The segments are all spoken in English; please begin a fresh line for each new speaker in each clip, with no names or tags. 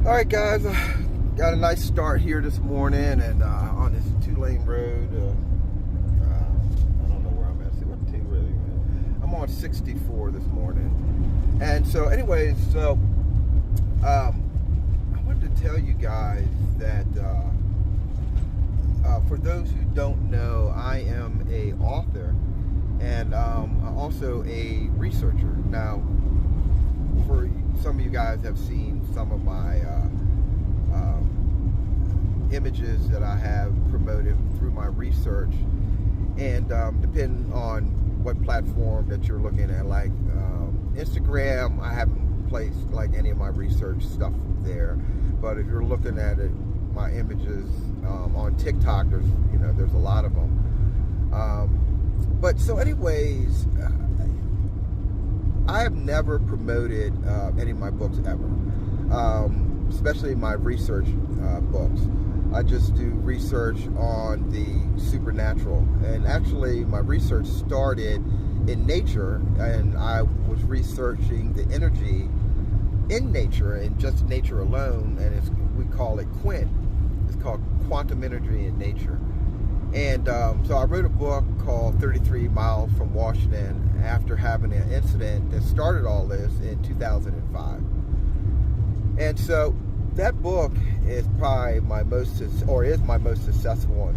All right, guys, got a nice start here this morning, and on this two-lane road. I don't know where I'm at. See what two really is. I'm on 64 this morning, and so, anyways, I wanted to tell you guys that for those who don't know, I am a author and also a researcher. Now, for some of you guys have seen some of my images that I have promoted through my research, and depending on what platform that you're looking at, like Instagram, I haven't placed like any of my research stuff there, but if you're looking at it, my images on TikTok, there's a lot of them. But so anyways, I have never promoted any of my books ever, especially my research books. I just do research on the supernatural, and actually my research started in nature, and I was researching the energy in nature and just nature alone, and we call it QUIN. It's called Quantum Energy in Nature. And so I wrote a book called 33 Miles from Washington after having an incident that started all this in 2005. And so that book is probably my most successful one.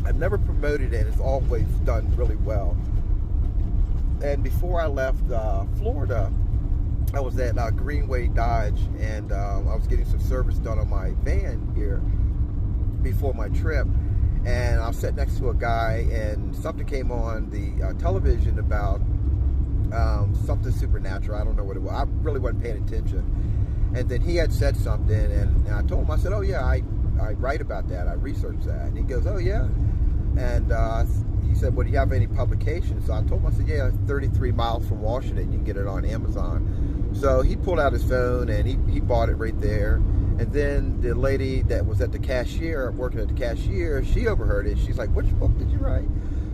I've never promoted it. It's always done really well. And before I left Florida, I was at Greenway Dodge, and I was getting some service done on my van here before my trip. And I was sitting next to a guy, and something came on the television about something supernatural. I don't know what it was. I really wasn't paying attention. And then he had said something, and I told him, I said, oh yeah, I write about that. I research that. And he goes, oh yeah? And he said, well, do you have any publications? So I told him, I said, yeah, 33 Miles from Washington. You can get it on Amazon. So he pulled out his phone, and he bought it right there. And then the lady that was at the cashier, working at the cashier, she overheard it. She's like, which book did you write?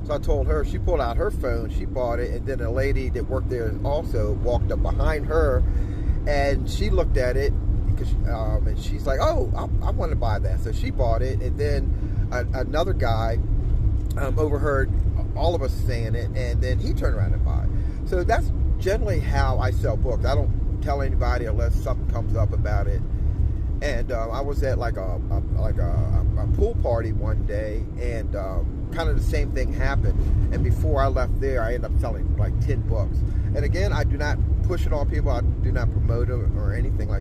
So I told her. She pulled out her phone, she bought it, and then a lady that worked there also walked up behind her, and she looked at it, because, and she's like, oh, I want to buy that. So she bought it, and then another guy overheard all of us saying it, and then he turned around and bought it. So that's generally how I sell books. I don't tell anybody unless something comes up about it. And I was at like a pool party one day, and kind of the same thing happened. And before I left there, I ended up selling like 10 books. And again, I do not push it on people. I do not promote it or anything like that.